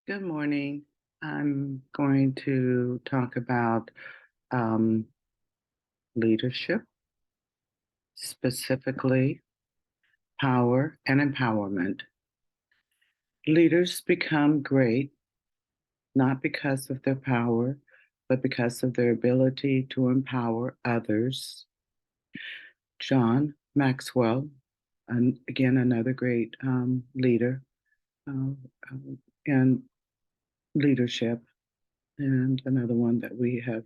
Good morning. I'm going to talk about um, leadership, specifically power and empowerment. Leaders become great not because of their power, but because of their ability to empower others. John Maxwell, and again, another great leader uh, in leadership, and another one that we have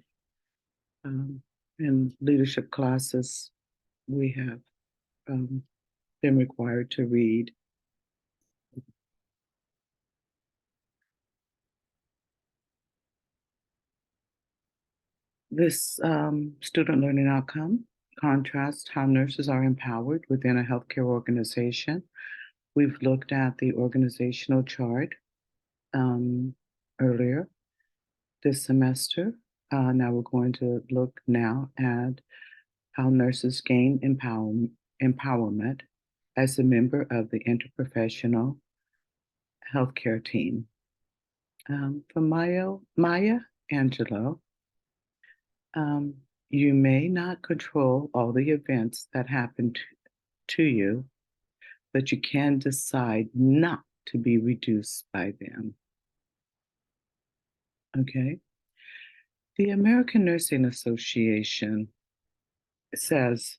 in leadership classes we have um, been required to read. This student learning outcome contrasts how nurses are empowered within a healthcare organization. We've looked at the organizational chart um, earlier this semester. Now we're going to look now at how nurses gain empowerment as a member of the interprofessional healthcare team. From Maya Angelou, um, you may not control all the events that happen to you, but you can decide not to be reduced by them. Okay. The American Nursing Association says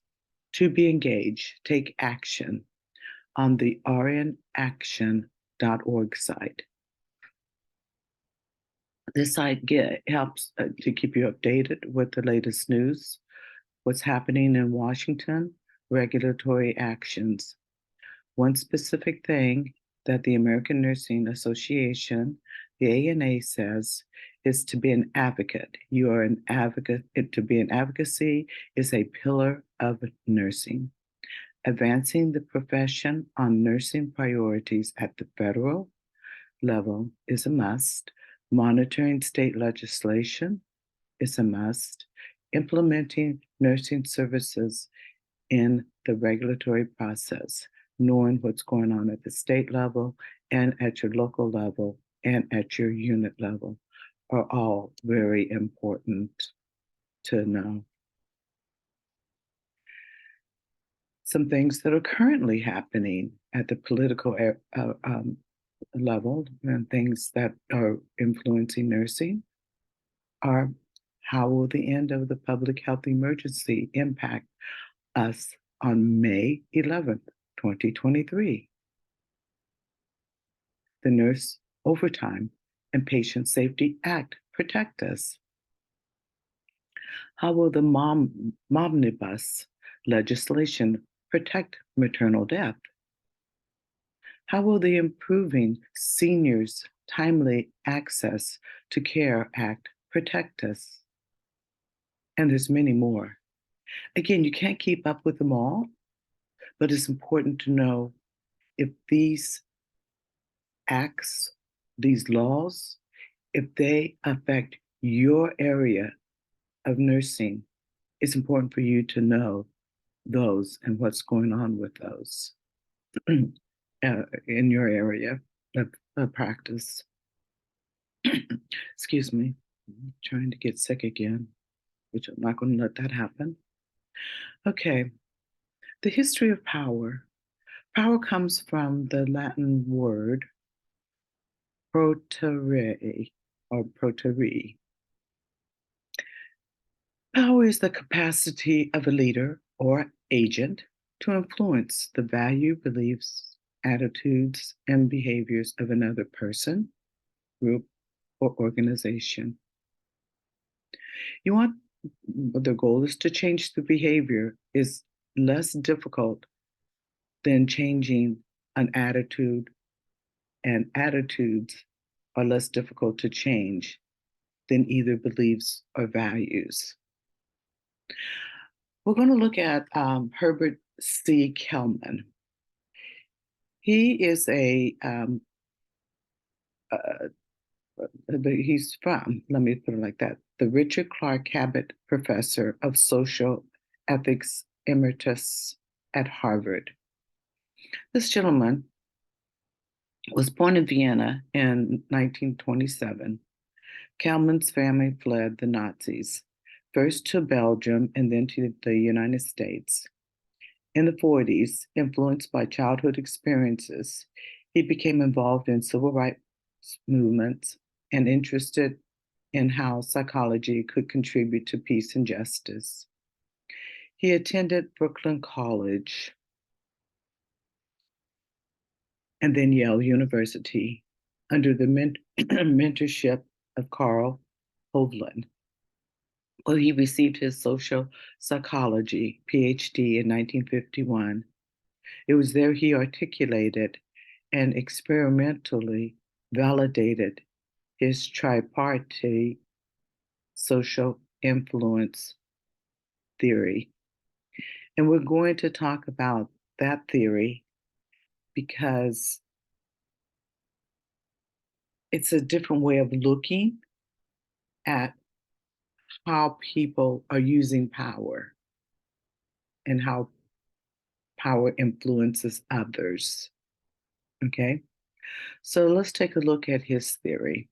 to be engaged, take action on the rnaction.org site. This site helps to keep you updated with the latest news, what's happening in Washington, regulatory actions. One specific thing that the American Nursing Association, the ANA, says is to be an advocate. You are an advocate. To be an advocacy is a pillar of nursing. Advancing the profession on nursing priorities at the federal level is a must. Monitoring state legislation is a must. Implementing nursing services in the regulatory process, knowing what's going on at the state level and at your local level and at your unit level are all very important to know. Some things that are currently happening at the political level and things that are influencing nursing are: how will the end of the public health emergency impact us on May 11th, 2023? The Nurse Overtime and Patient Safety Act protect us. How will the Momnibus legislation protect maternal death? How will the Improving Seniors Timely Access to Care Act protect us? And there's many more. Again, you can't keep up with them all, but it's important to know if these acts, these laws, if they affect your area of nursing, it's important for you to know those and what's going on with those in your area of practice. Excuse me, I'm trying to get sick again, which I'm not going to let that happen. Okay, the history of power. Power comes from the Latin word protere or protere. Power is the capacity of a leader or agent to influence the value, beliefs, attitudes, and behaviors of another person, group, or organization. You want the goal is to change the behavior is less difficult than changing an attitude, and attitudes are less difficult to change than either beliefs or values. We're going to look at Herbert C. Kellman. He is he's from, let me put it like that, the Richard Clark Cabot Professor of Social Ethics Emeritus at Harvard. This gentleman Was born in Vienna in 1927. Kalman's family fled the Nazis, first to Belgium and then to the United States. In the 40s, influenced by childhood experiences, he became involved in civil rights movements and interested in how psychology could contribute to peace and justice. He attended Brooklyn College and then Yale University under the mentorship of Carl Hovland. Well, he received his social psychology PhD in 1951. It was there he articulated and experimentally validated his tripartite social influence theory. And we're going to talk about that theory because it's a different way of looking at how people are using power and how power influences others. Okay, so let's take a look at his theory.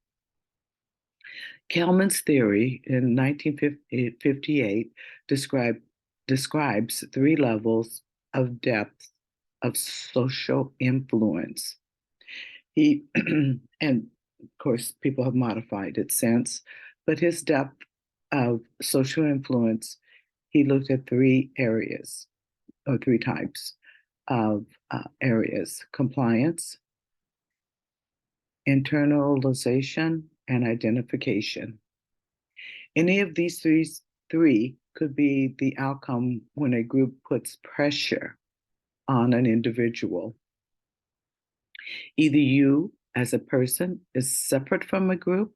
Kalman's theory in 1958 describes three levels of depth of social influence. He, and of course, people have modified it since, but his depth of social influence, he looked at three areas or three types of areas: compliance, internalization, and identification. Any of these three could be the outcome when a group puts pressure on an individual. Either you, as a person, is separate from a group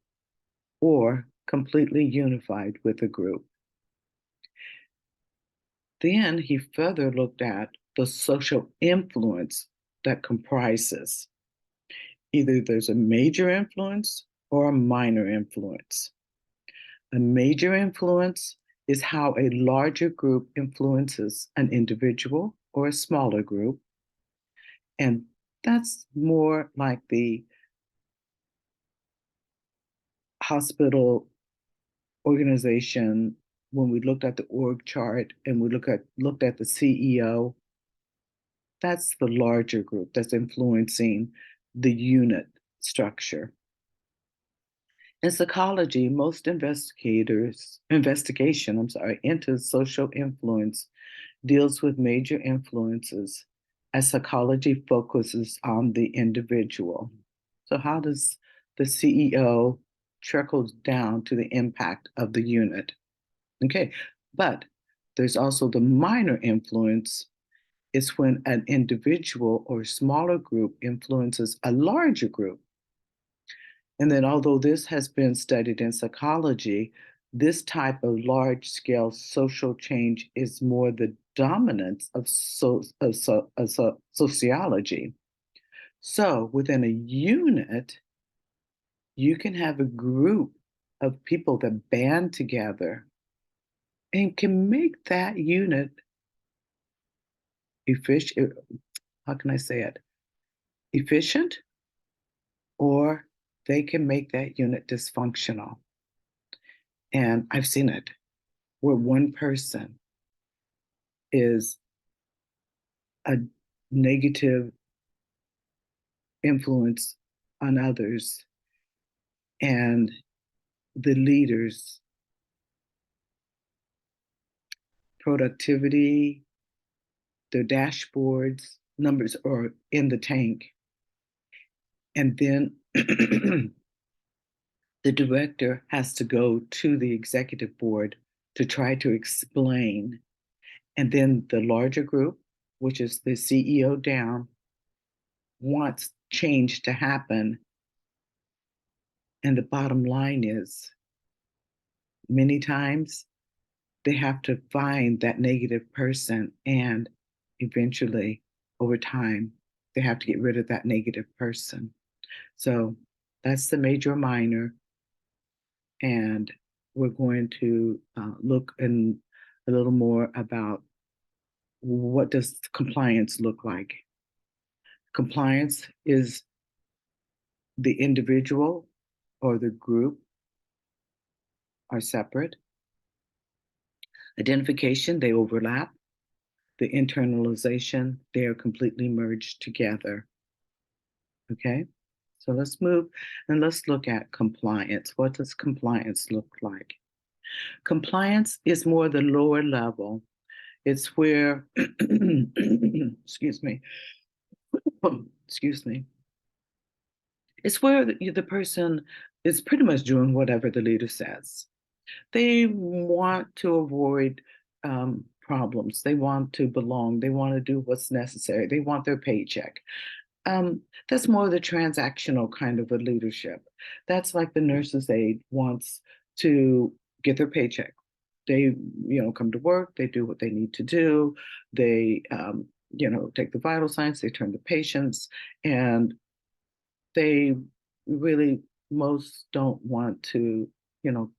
or completely unified with a group. Then he further looked at the social influence that comprises. Either there's a major influence or a minor influence. A major influence is how a larger group influences an individual or a smaller group. And that's more like the hospital organization when we looked at the org chart and we looked at the CEO. That's the larger group that's influencing the unit structure. In psychology, most investigation into social influence deals with major influences as psychology focuses on the individual. So how does the CEO trickle down to the impact of the unit? Okay, but there's also the minor influence. It's when an individual or smaller group influences a larger group. And then, although this has been studied in psychology, this type of large scale social change is more the dominance of sociology. So, within a unit, you can have a group of people that band together and can make that unit efficient. How can I say it? Efficient, or they can make that unit dysfunctional. And I've seen it where one person is a negative influence on others, and the leaders' productivity, their dashboards, numbers are in the tank. And then the director has to go to the executive board to try to explain. And then the larger group, which is the CEO down, wants change to happen. And the bottom line is many times they have to find that negative person, and eventually, over time, they have to get rid of that negative person. So that's the major minor. And we're going to look in a little more about what does compliance look like. Compliance is The individual or the group are separate. Identification, they overlap. The internalization, they are completely merged together. Okay? So let's move and let's look at compliance. What does compliance look like? Compliance is more the lower level. It's where, excuse me, excuse me. It's where the person is pretty much doing whatever the leader says. They want to avoid problems. They want to belong. They want to do what's necessary. They want their paycheck. That's more the transactional kind of a leadership. That's like the nurse's aide wants to get their paycheck. They, come to work. They do what they need to do. They, take the vital signs. They turn to patients, and they really most don't want to, you know,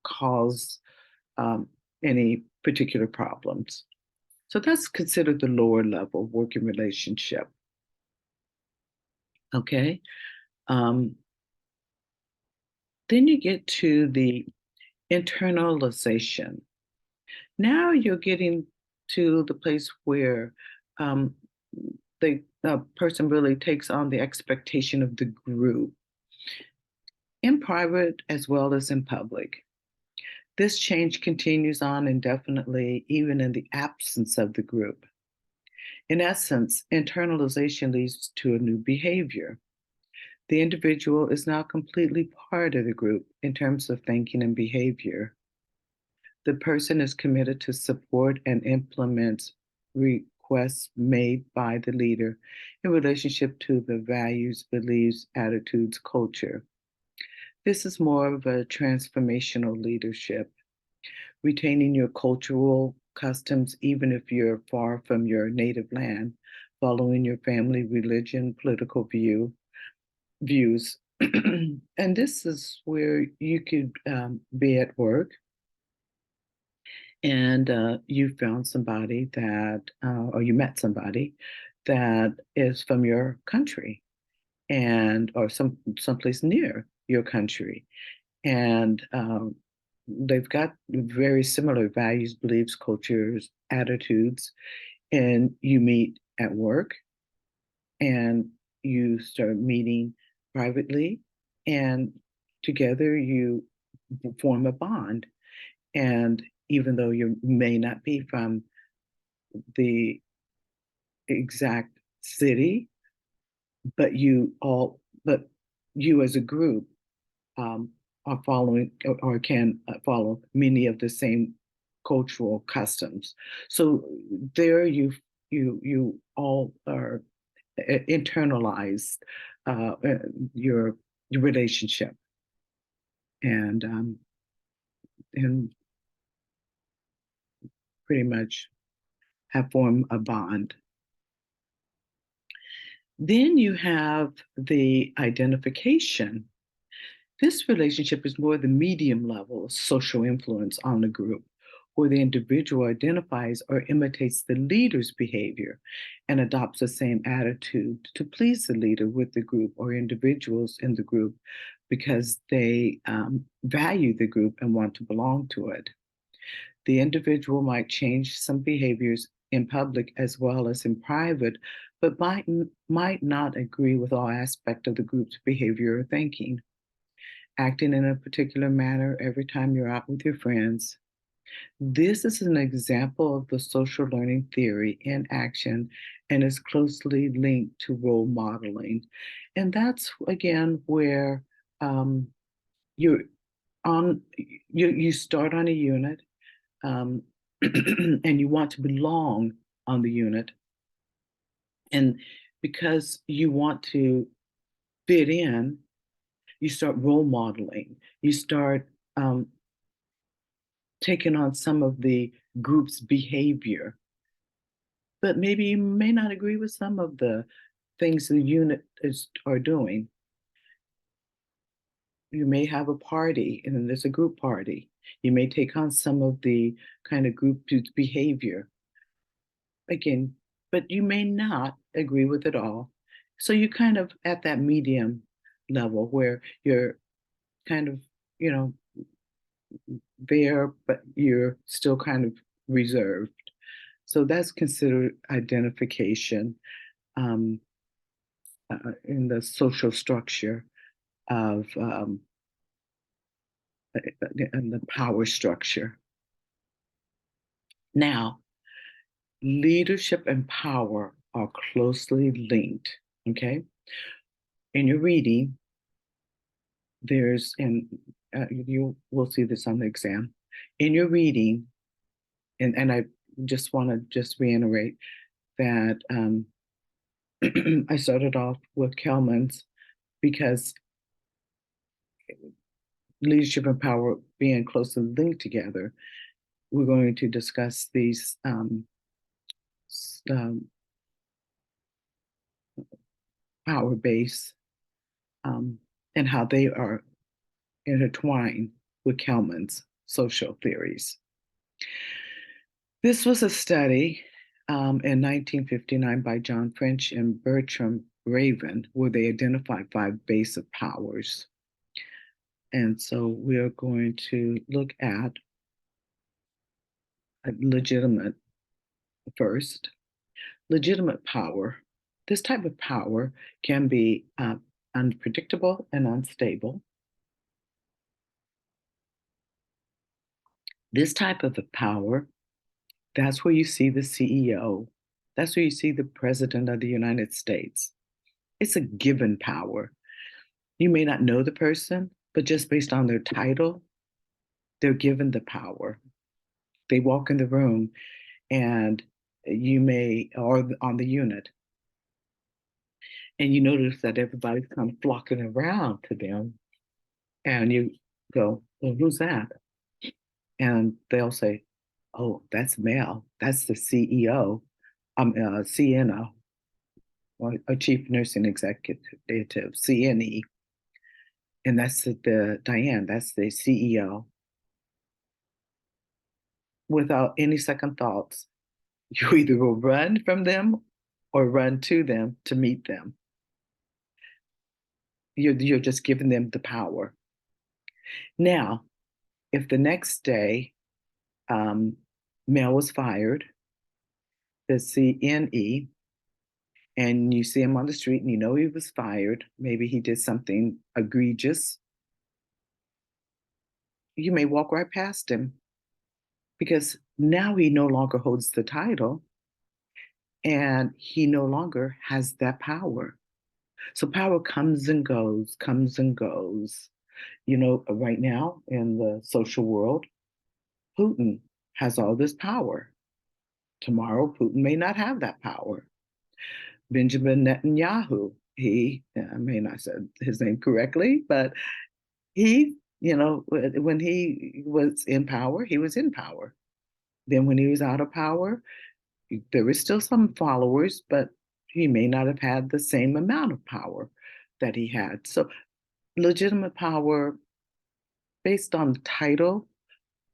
cause um, any particular problems. So that's considered the lower level working relationship. Okay. Um, then you get to the internalization. Now you're getting to the place where um, the person really takes on the expectation of the group in private as well as in public. This change continues on indefinitely, even in the absence of the group. In essence, internalization leads to a new behavior. The individual is now completely part of the group in terms of thinking and behavior. The person is committed to support and implement requests made by the leader in relationship to the values, beliefs, attitudes, culture. This is more of a transformational leadership, retaining your cultural customs even if you're far from your native land, following your family, religion, political views. And this is where you could be at work and you found somebody that, or you met somebody that is from your country and or someplace near your country, and they've got very similar values, beliefs, cultures, attitudes, and you meet at work and you start meeting privately, and together you form a bond. And even though you may not be from the exact city, but you as a group um, are following or can follow many of the same cultural customs. So there you all are internalized uh, uh, your your relationship, and and pretty much have formed a bond. Then you have the identification. This relationship is more the medium level of social influence on the group, where the individual identifies or imitates the leader's behavior and adopts the same attitude to please the leader with the group or individuals in the group because they value the group and want to belong to it. The individual might change some behaviors in public as well as in private, but might not agree with all aspects of the group's behavior or thinking. Acting in a particular manner every time you're out with your friends. This is an example of the social learning theory in action and is closely linked to role modeling. And that's again where um, you're on you start on a unit, um, and you want to belong on the unit. And because you want to fit in, you start role modeling. You start taking on some of the group's behavior, but maybe you may not agree with some of the things the unit are doing. You may have a party and then there's a group party. You may take on some of the kind of group behavior again, but you may not agree with it all. So you're kind of at that medium level where you're kind of, you know, there, but you're still kind of reserved. So that's considered identification um, in the social structure of and the power structure. Now, leadership and power are closely linked. Okay, in your reading, and you will see this on the exam. In your reading, and I just want to just reiterate that I started off with Kelman's because leadership and power being closely linked together, we're going to discuss these um, power base and how they are intertwined with Kelman's social theories. This was a study in 1959 by John French and Bertram Raven, where they identified 5 base of powers. And so we're going to look at legitimate first. Legitimate power. This type of power can be unpredictable and unstable. This type of power, that's where you see the CEO. That's where you see the President of the United States. It's a given power. You may not know the person, but just based on their title, they're given the power. They walk in the room and or on the unit, and you notice that everybody's kind of flocking around to them. And you go, well, who's that? And they'll say, oh, that's Mel. That's the CEO, CNO, or a Chief Nursing Executive, CNE. And that's the Diane, that's the CEO. Without any second thoughts, you either will run from them or run to them to meet them. You're just giving them the power. Now, if the next day Mel was fired, the CNE, and you see him on the street and you know he was fired, maybe he did something egregious, you may walk right past him because now he no longer holds the title and he no longer has that power. So power comes and goes, comes and goes. You know, right now in the social world, Putin has all this power. Tomorrow, Putin may not have that power. Benjamin Netanyahu, I may not say his name correctly, but he, when he was in power, he was in power. Then when he was out of power, there were still some followers, but he may not have had the same amount of power that he had. So legitimate power based on title,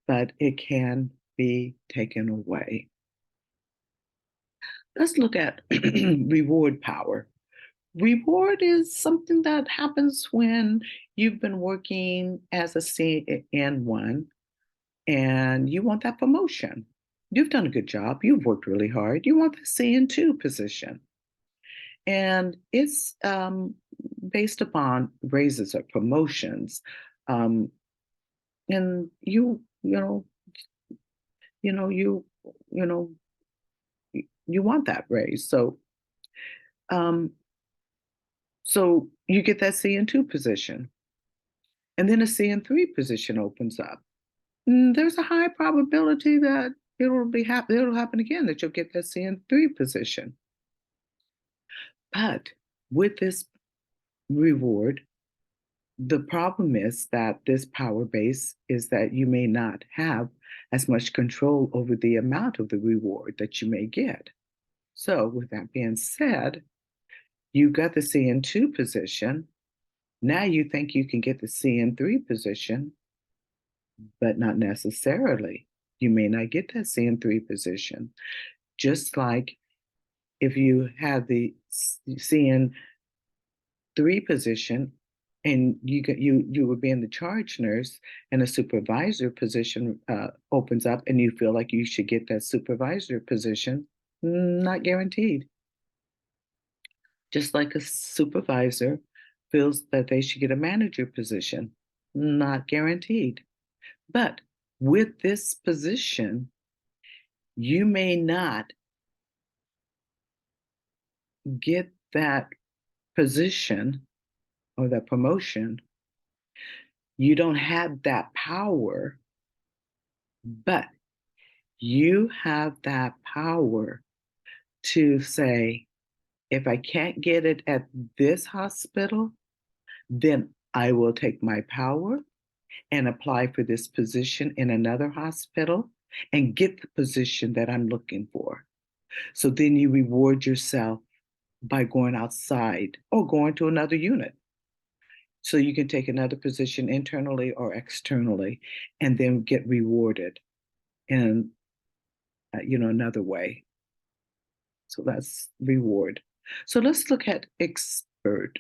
but it can be taken away. Let's look at reward power. Reward is something that happens when you've been working as a CN1 and you want that promotion. You've done a good job. You've worked really hard. You want the CN2 position. And it's based upon raises or promotions. And you want that raise. Um, so you get that CN2 position. And then a CN3 position opens up. There's a high probability that it'll happen again, that you'll get that CN3 position. But with this reward, the problem is that this power base is that you may not have as much control over the amount of the reward that you may get. So with that being said, you got the CN2 position. Now you think you can get the CN3 position, but not necessarily. You may not get that CN3 position. Just like if you had the CN 3 position, and you would be in the charge nurse, and a supervisor position opens up, and you feel like you should get that supervisor position. Not guaranteed. Just like a supervisor feels that they should get a manager position. Not guaranteed. But with this position, you may not get that position or that promotion. You don't have that power, but you have that power to say, if I can't get it at this hospital, then I will take my power and apply for this position in another hospital and get the position that I'm looking for. So then you reward yourself by going outside or going to another unit. So you can take another position internally or externally and then get rewarded in another way. So that's reward. So let's look at expert.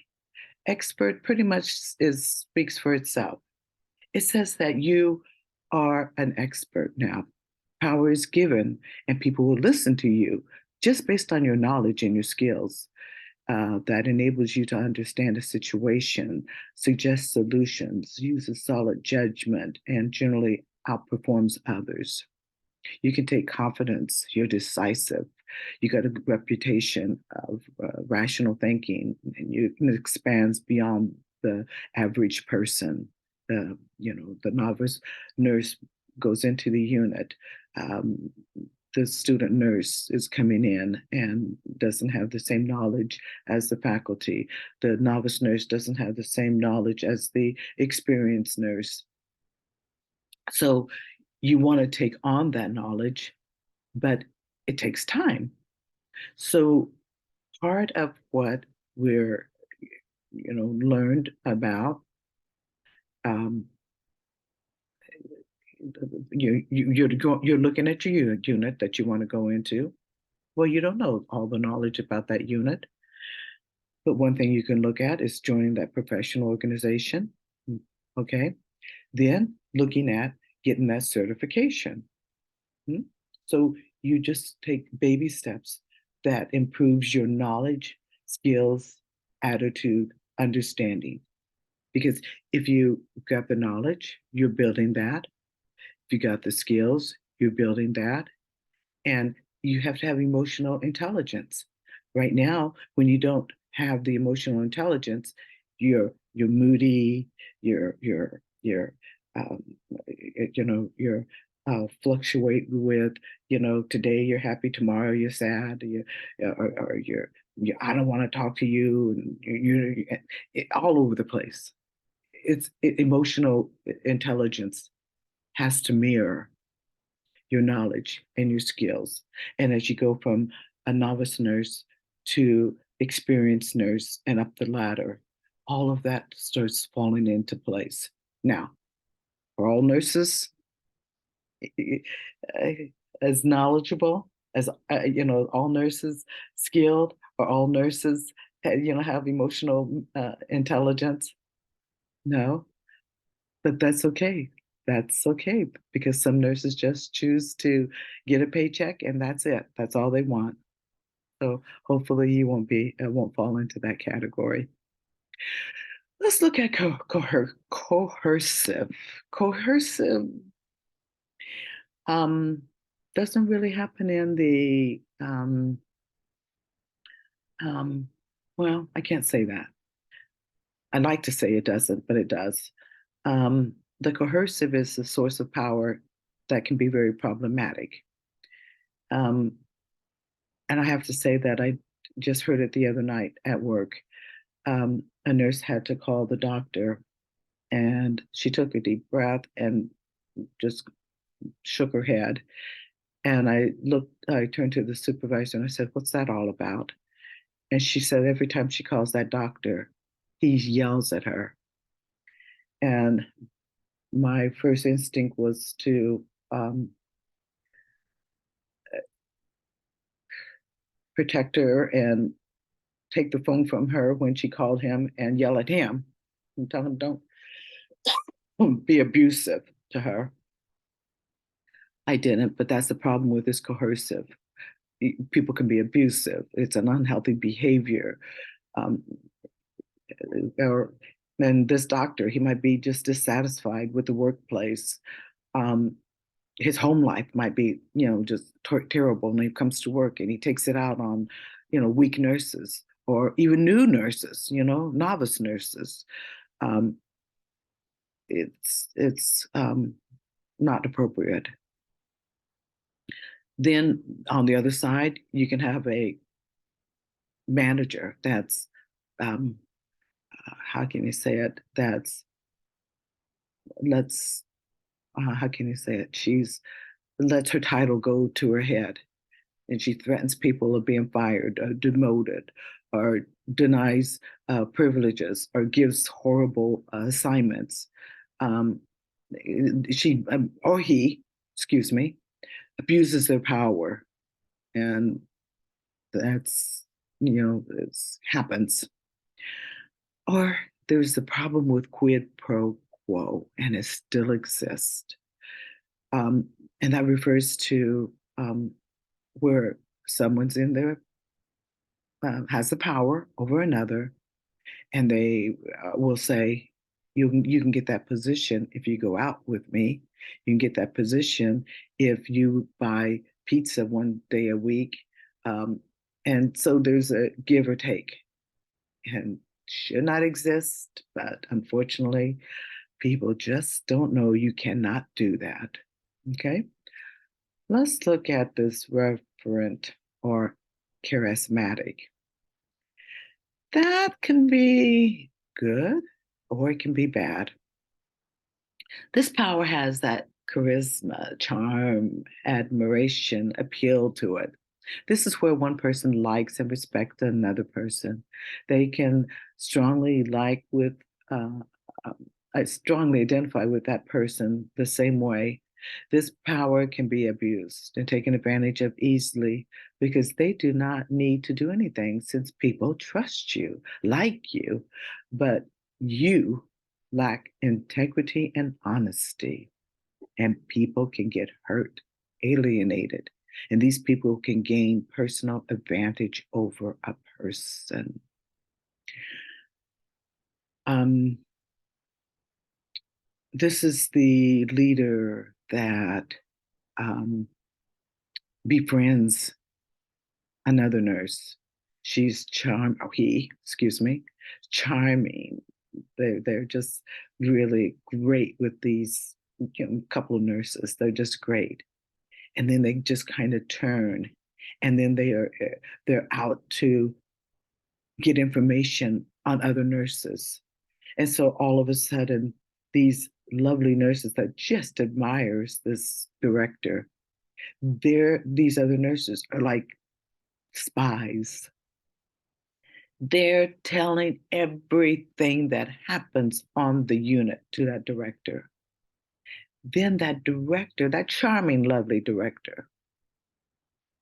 Expert pretty much speaks for itself. It says that you are an expert now. Power is given, and people will listen to you just based on your knowledge and your skills. That enables you to understand a situation, suggest solutions, use a solid judgment, and generally outperforms others. You can take confidence, you're decisive, you got a reputation of rational thinking, and it expands beyond the average person. The novice nurse goes into the unit. Um, the student nurse is coming in and doesn't have the same knowledge as the faculty. The novice nurse doesn't have the same knowledge as the experienced nurse. So you want to take on that knowledge, but it takes time. So part of what we're, learned about, um, you're looking at your unit that you want to go into. Well, you don't know all the knowledge about that unit, but one thing you can look at is joining that professional organization. Okay, then looking at getting that certification. Hmm? So you just take baby steps that improves your knowledge, skills, attitude, understanding. Because if you got the knowledge, you're building that. If you got the skills, you're building that. And you have to have emotional intelligence. Right now, when you don't have the emotional intelligence, you're moody, you're um, you're fluctuate with, today you're happy, tomorrow you're sad, or I don't want to talk to you, and all over the place. Emotional intelligence has to mirror your knowledge and your skills. And as you go from a novice nurse to experienced nurse and up the ladder, all of that starts falling into place. Now, are all nurses as knowledgeable as, all nurses skilled, or all nurses, have emotional intelligence? No, but that's okay. That's okay, because some nurses just choose to get a paycheck and that's it. That's all they want. So hopefully you won't fall into that category. Let's look at coercive. Coercive um, doesn't really happen in the um, well, I can't say that. I'd like to say it doesn't, but it does. The coercive is a source of power that can be very problematic. Um, and I have to say that I just heard it the other night at work. A nurse had to call the doctor, and she took a deep breath and just shook her head. And I turned to the supervisor and I said, "What's that all about?" And she said, every time she calls that doctor, he yells at her. And my first instinct was to protect her and take the phone from her when she called him and yell at him and tell him don't be abusive to her. I didn't, but that's the problem with this coercive. People can be abusive. It's an unhealthy behavior. Um, or and this doctor, he might be just dissatisfied with the workplace. Um, his home life might be, just terrible when he comes to work, and he takes it out on, weak nurses or even new nurses, novice nurses. Um, it's not appropriate. Then on the other side, you can have a manager that's, um, how can you say it? That's let's how can you say it? She's lets her title go to her head, and she threatens people of being fired, or demoted, or denies privileges, or gives horrible assignments. Um, she or he, excuse me, abuses their power, and that's it happens. Or there's the problem with quid pro quo, and it still exists. Um, and that refers to where someone's in there has the power over another, and they will say, you can get that position if you go out with me. You can get that position if you buy pizza one day a week. Um, and so there's a give or take, and should not exist, but unfortunately, people just don't know you cannot do that. Okay, let's look at this referent or charismatic. That can be good or it can be bad. This power has that charisma, charm, admiration, appeal to it. This is where one person likes and respects another person. They can strongly like with, uh, strongly identify with that person the same way. This power can be abused and taken advantage of easily because they do not need to do anything since people trust you, like you, but you lack integrity and honesty, and people can get hurt, alienated, and these people can gain personal advantage over a person. Um, this is the leader that um, befriends another nurse. She's excuse me, charming. They're just really great with these couple of nurses. They're just great, and then they just kind of turn, and then they're out to get information on other nurses, and so all of a sudden these lovely nurses that just admires this director, these other nurses are like spies. They're telling everything that happens on the unit to that director. Then that director, that charming, lovely director,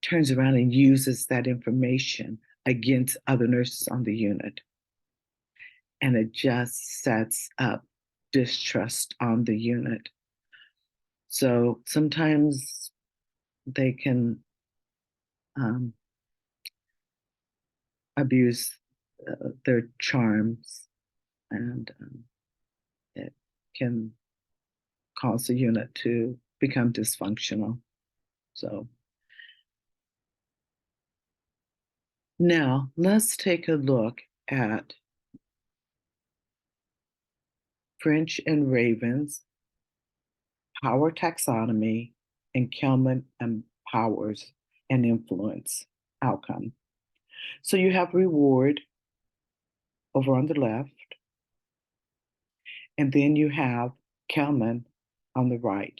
turns around and uses that information against other nurses on the unit. And it just sets up distrust on the unit. So sometimes they can um, abuse their charms, and it can cause the unit to become dysfunctional. So now let's take a look at French and Raven's power taxonomy and Kelman and powers and influence outcome. So you have reward over on the left, and then you have Kelman on the right.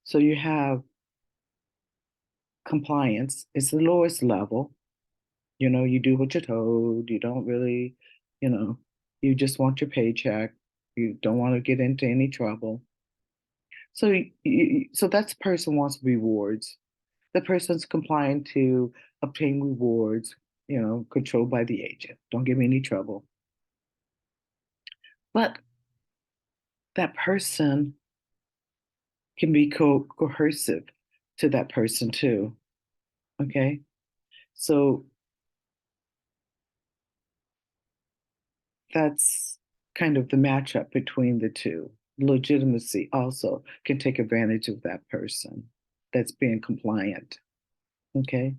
So you have compliance, it's the lowest level. You do what you're told. You don't really, you know, you just want your paycheck. You don't want to get into any trouble. So, so that person wants rewards. The person's complying to obtain rewards. controlled by the agent. Don't give me any trouble. But that person can be coercive to that person too. Okay. So that's kind of the matchup between the two. Legitimacy also can take advantage of that person that's being compliant. Okay.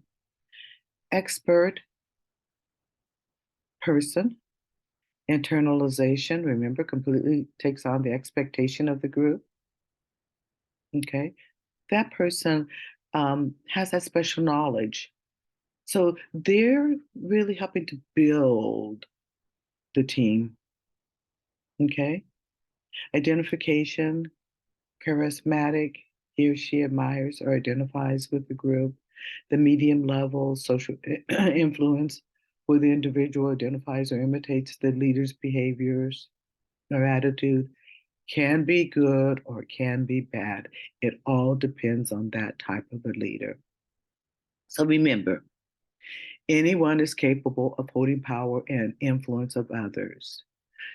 Expert person, internalization, remember, completely takes on the expectation of the group. Okay. That person has that special knowledge. So they're really helping to build the team. Okay. Identification, charismatic, he or she admires or identifies with the group. The medium level social influence, where the individual identifies or imitates the leader's behaviors or attitude, can be good or can be bad. It all depends on that type of a leader. So remember, anyone is capable of holding power and influence of others.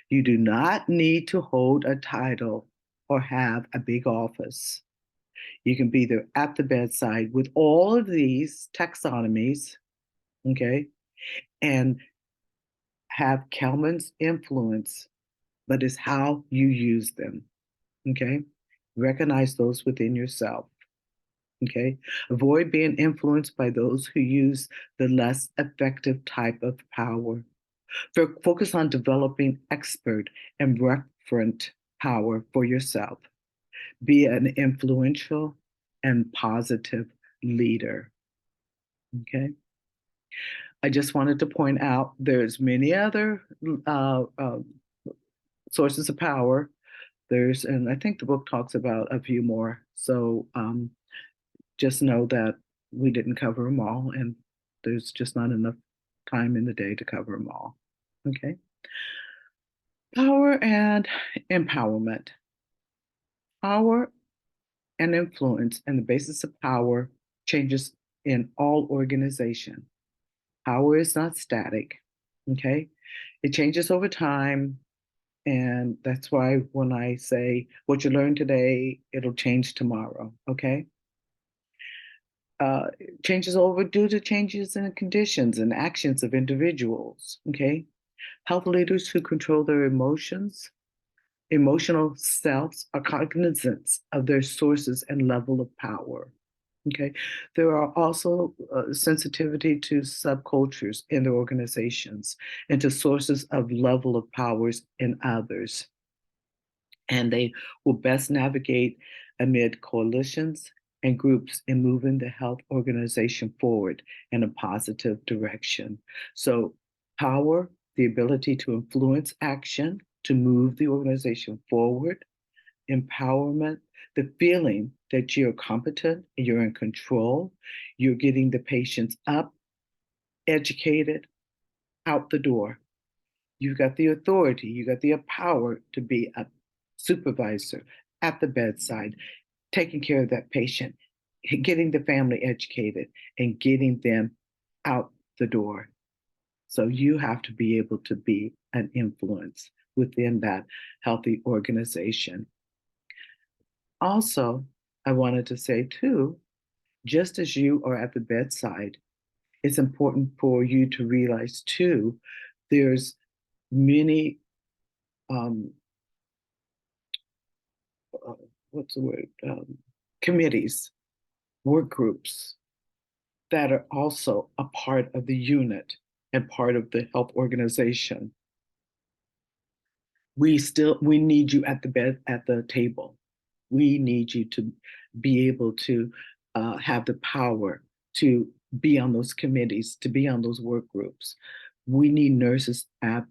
You do not need to hold a title or have a big office. You can be there at the bedside with all of these taxonomies, okay, and have Kelman's influence, but it's how you use them, okay? Recognize those within yourself, okay? Avoid being influenced by those who use the less effective type of power. Focus on developing expert and referent power for yourself. Be an influential and positive leader. Okay. I just wanted to point out there's many other sources of power. And I think the book talks about a few more. So just know that we didn't cover them all, and there's just not enough time in the day to cover them all. Okay. Power and empowerment. Power and influence and the basis of power changes in all organization. Power is not static, okay? It changes over time. And that's why when I say what you learn today, it'll change tomorrow, okay? Changes over due to changes in conditions and actions of individuals, okay? Health leaders who control their emotional selves are cognizant of their sources and level of power. Okay. There are also sensitivity to subcultures in their organizations and to sources of level of powers in others. And they will best navigate amid coalitions and groups in moving the health organization forward in a positive direction. So, power, the ability to influence action, to move the organization forward, empowerment, the feeling that you're competent, you're in control, you're getting the patients up, educated, out the door. You've got the authority, you got the power to be a supervisor at the bedside, taking care of that patient, getting the family educated, and getting them out the door. So you have to be able to be an influence within that healthy organization. Also, I wanted to say too, just as you are at the bedside, it's important for you to realize too, there's many, um, what's the word, committees, work groups that are also a part of the unit and part of the health organization. We need you at the table. We need you to be able to have the power to be on those committees, to be on those work groups. We need nurses at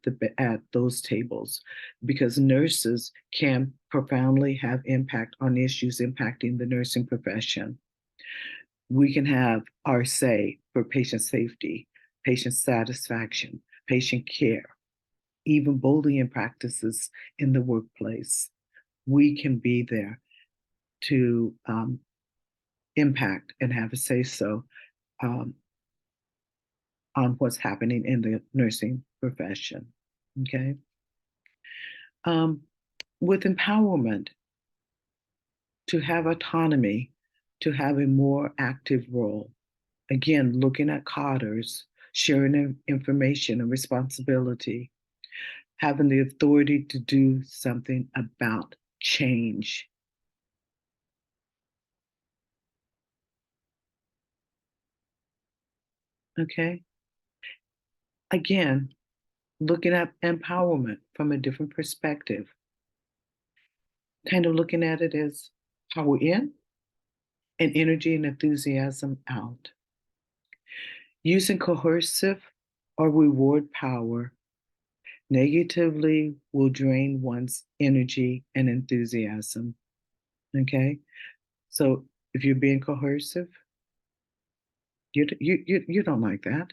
those tables because nurses can profoundly have impact on issues impacting the nursing profession. We can have our say for patient safety, patient satisfaction, patient care, even bullying practices in the workplace. We can be there to impact and have a say so. Um, on what's happening in the nursing profession. Okay. Um, with empowerment, to have autonomy, to have a more active role. Again, looking at cadres, sharing information and responsibility, having the authority to do something about change. Okay. Again, looking at empowerment from a different perspective, kind of looking at it as power in and energy and enthusiasm out. Using coercive or reward power negatively will drain one's energy and enthusiasm. Okay. So if you're being coercive, you don't like that.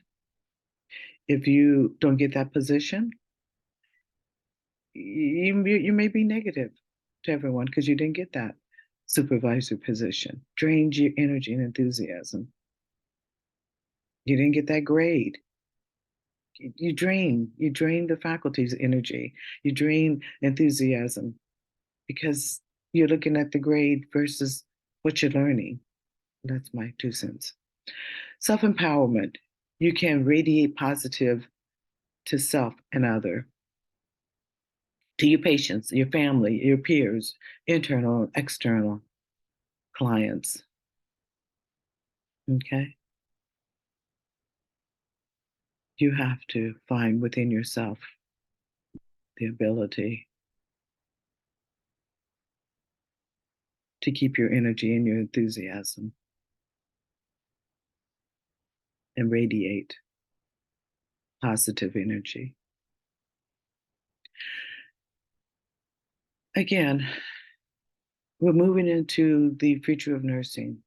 If you don't get that position, you may be negative to everyone because you didn't get that supervisor position. Drains your energy and enthusiasm. You didn't get that grade. You drain the faculty's energy. You drain enthusiasm because you're looking at the grade versus what you're learning. That's my 2 cents. Self-empowerment. You can radiate positive to self and other, to your patients, your family, your peers, internal and external clients. Okay? You have to find within yourself the ability to keep your energy and your enthusiasm and radiate positive energy. Again, we're moving into the future of nursing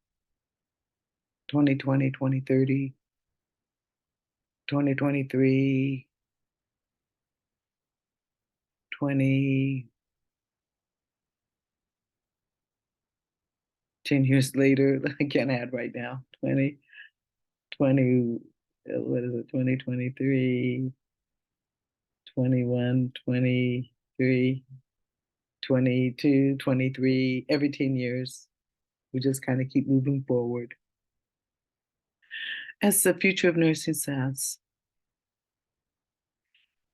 2020, 2030, 2023, 20, 10 years later. I can't add right now. 20, what is it, 2023, 21, 23, 22, 23, every 10 years. We just kind of keep moving forward. As the future of nursing says,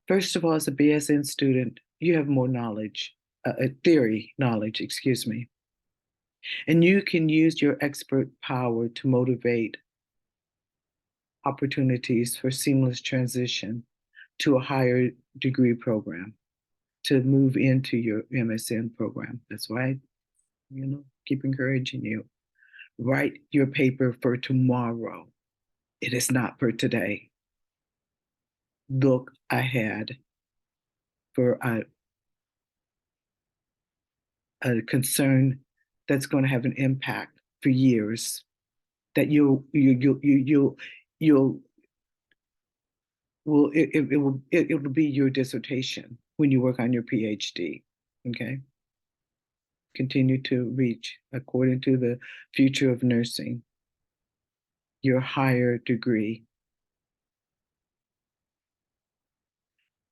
first of all, as a BSN student, you have more knowledge, theory knowledge, excuse me. And you can use your expert power to motivate opportunities for seamless transition to a higher degree program, to move into your MSN program. That's why keep encouraging you. Write your paper for tomorrow. It is not for today. Look ahead for a concern that's going to have an impact for years. That you'll will it will be your dissertation when you work on your PhD. Okay. Continue to reach, according to the future of nursing, your higher degree.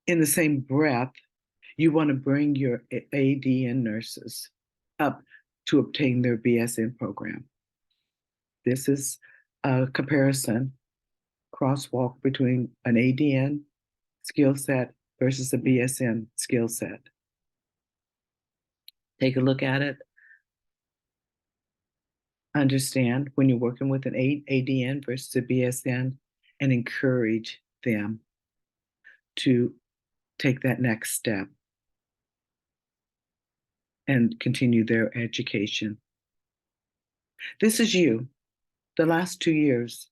In the same breath, you want to bring your ADN nurses up to obtain their BSN program. This is a comparison, crosswalk between an ADN skill set versus a BSN skill set. Take a look at it. Understand when you're working with an ADN versus a BSN, and encourage them to take that next step and continue their education. This is you. The last 2 years,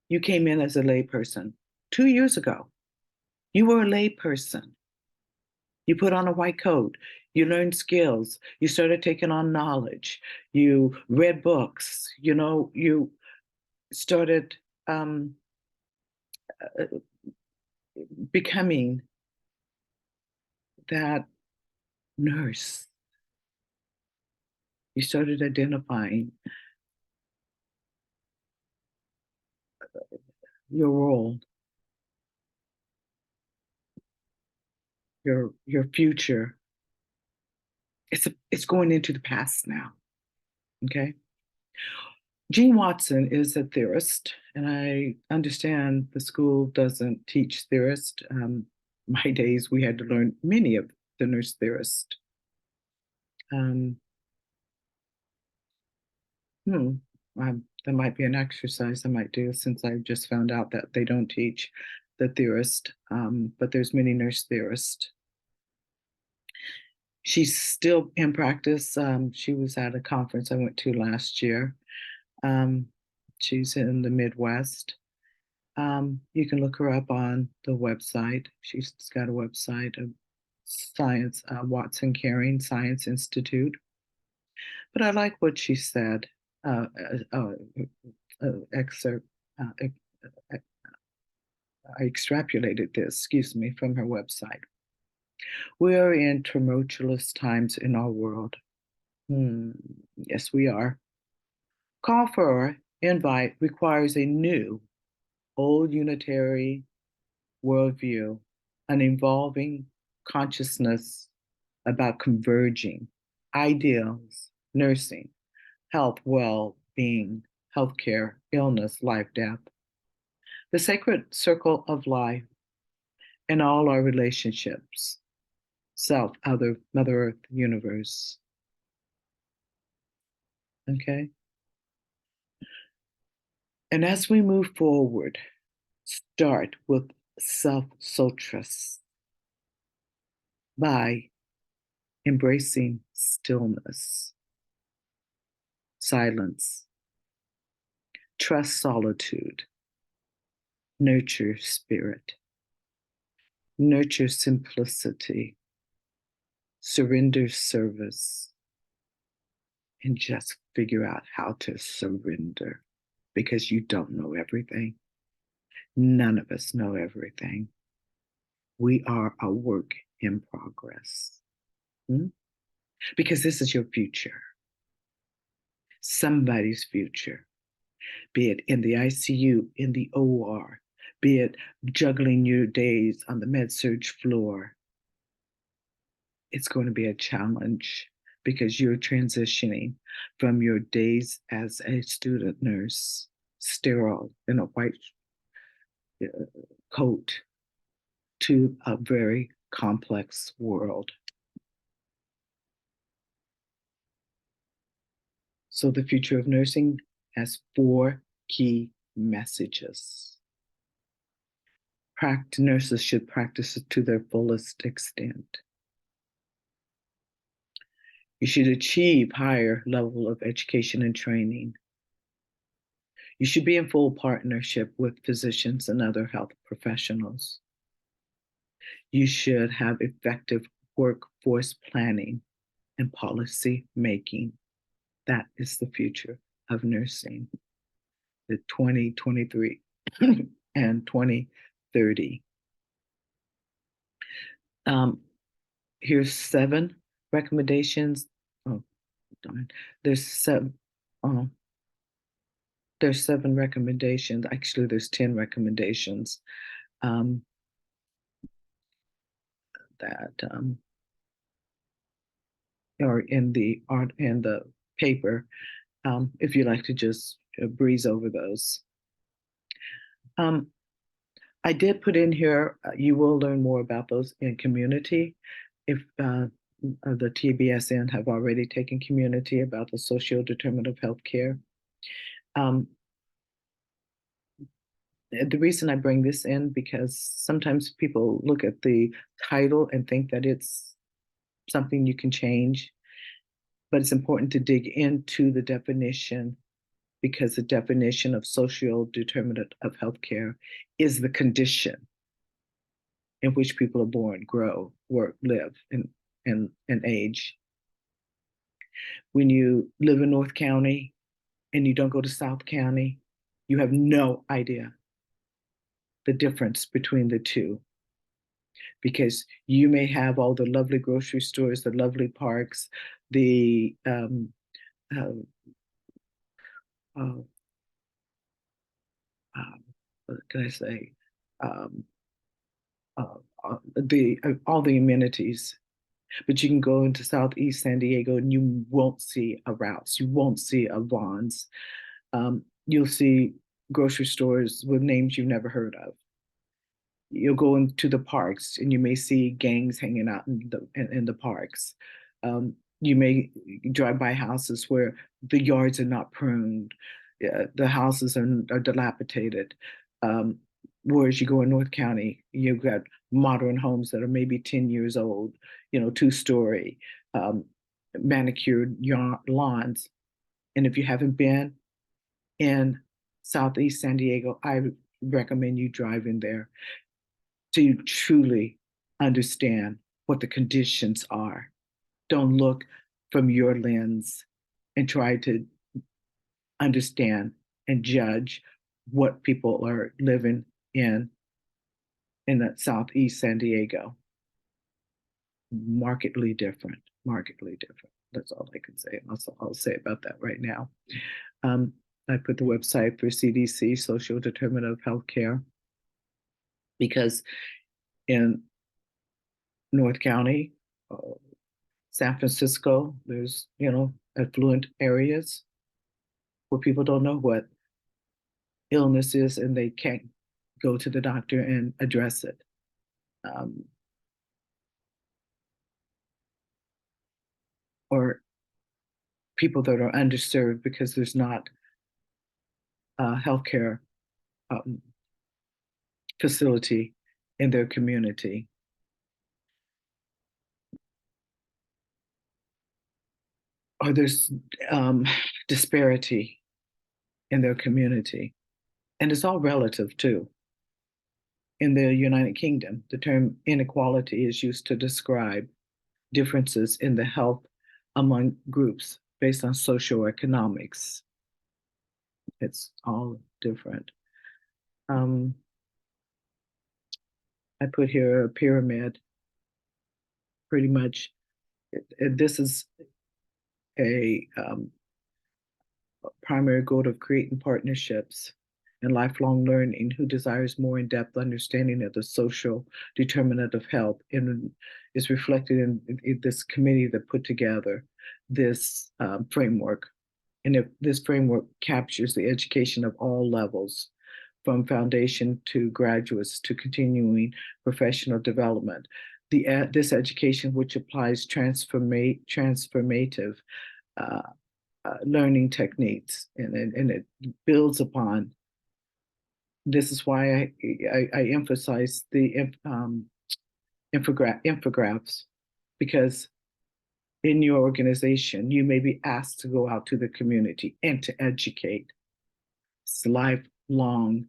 you came in as a layperson. 2 years ago, you were a layperson. You put on a white coat. You learned skills. You started taking on knowledge. You read books. You started becoming that nurse. You started identifying your role, your future. It's going into the past now. Okay. Gene Watson is a theorist, and I understand the school doesn't teach theorists. My days, we had to learn many of the nurse theorists. Um, hmm, that might be an exercise I might do since I just found out that they don't teach the theorist, but there's many nurse theorists. She's still in practice. She was at a conference I went to last year. Um, she's in the Midwest. You can look her up on the website. She's got a website of Science, Watson Caring Science Institute. But I like what she said. Uh, uh, uh, excerpt. I extrapolated this, excuse me, from her website. We are in tumultuous times in our world. Yes, we are. Call for invite requires a new, old unitary worldview, an evolving consciousness about converging ideals, nursing, health, well being, healthcare, illness, life, death, the sacred circle of life in all our relationships, self, other, Mother Earth, universe. Okay? And as we move forward, start with self sutras by embracing stillness, silence, trust solitude, nurture spirit, nurture simplicity, surrender service, and just figure out how to surrender because you don't know everything. None of us know everything. We are a work in progress. Hmm? Because this is your future, somebody's future, be it in the ICU, in the OR, be it juggling your days on the med-surg floor. It's going to be a challenge because you're transitioning from your days as a student nurse, sterile in a white uh, coat, to a very complex world. So the future of nursing has 4 key messages. Nurses should practice it to their fullest extent. You should achieve higher level of education and training. You should be in full partnership with physicians and other health professionals. You should have effective workforce planning and policy making. That is the future of nursing, the 2023 and 2030. Here's 7 recommendations. Oh, darn. There's 7. Oh, there's 7 recommendations. Actually, there's 10 recommendations um, that are in the art and the paper. If you like to just breeze over those. Um, I did put in here, you will learn more about those in community. If the TBSN have already taken community about the social determinant of healthcare. Um, the reason I bring this in because sometimes people look at the title and think that it's something you can change, but it's important to dig into the definition because the definition of social determinant of healthcare is the condition in which people are born, grow, work, live, and age. When you live in North County and you don't go to South County, you have no idea the difference between the two because you may have all the lovely grocery stores, the lovely parks, the uh, uh, uh, what can I say, um, all the amenities. But you can go into Southeast San Diego and you won't see a Rouse, you won't see a Vons. You'll see grocery stores with names you've never heard of. You'll go into the parks and you may see gangs hanging out in the parks. You may drive by houses where the yards are not pruned, the houses are dilapidated. Um, Whereas you go in North County, you've got modern homes that are maybe 10 years old, 2-story, um, manicured lawns. And if you haven't been in Southeast San Diego, I recommend you drive in there to truly understand what the conditions are. Don't look from your lens and try to understand and judge what people are living in that Southeast San Diego. Markedly different, markedly different. That's all I can say. I'll say about that right now. I put the website for CDC, Social Determinant of Healthcare, because in North County, uh, San Francisco, there's, affluent areas where people don't know what illness is and they can't go to the doctor and address it. Or people that are underserved because there's not a healthcare um, facility in their community. Or there's disparity in their community. And it's all relative too. In the United Kingdom, the term inequality is used to describe differences in the health among groups based on socioeconomics. It's all different. I put here a pyramid. Pretty much, this is a primary goal of creating partnerships and lifelong learning who desires more in-depth understanding of the social determinant of health and is reflected in this committee that put together this framework. And if this framework captures the education of all levels, from foundation to graduates to continuing professional development. This education, which applies transformative learning techniques, and it builds upon. This is why I emphasize the infographics, because in your organization, you may be asked to go out to the community and to educate. It's lifelong.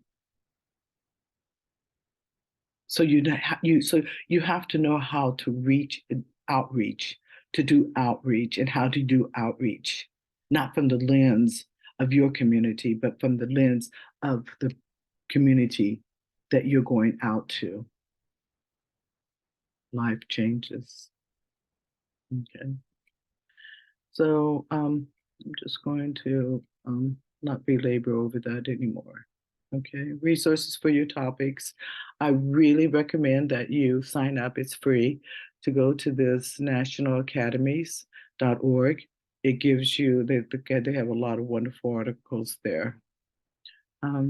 So you have to know how to outreach, to do outreach, and how to do outreach, not from the lens of your community, but from the lens of the community that you're going out to. Life changes. Okay. So I'm just going to not belabor over that anymore. Okay, resources for your topics. I really recommend that you sign up. It's free to go to this nationalacademies.org. It gives you, they have a lot of wonderful articles there. I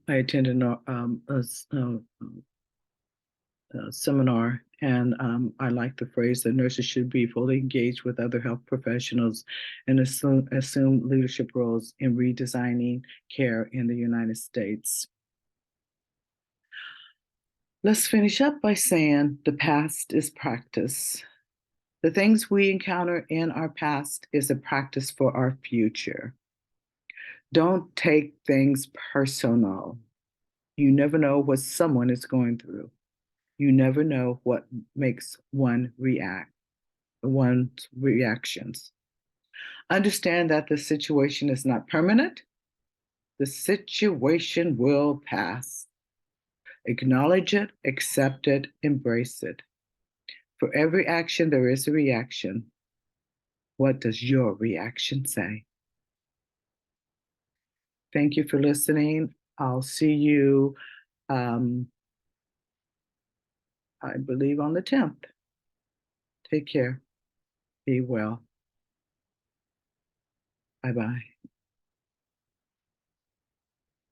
attended a seminar, and I like the phrase that nurses should be fully engaged with other health professionals and assume leadership roles in redesigning care in the United States. Let's finish up by saying the past is practice. The things we encounter in our past is a practice for our future. Don't take things personal. You never know what someone is going through. You never know what makes one's reactions. Understand that the situation is not permanent. The situation will pass. Acknowledge it, accept it, embrace it. For every action, there is a reaction. What does your reaction say? Thank you for listening. I'll see you, um, I believe, on the 10th. Take care. Be well. Bye bye.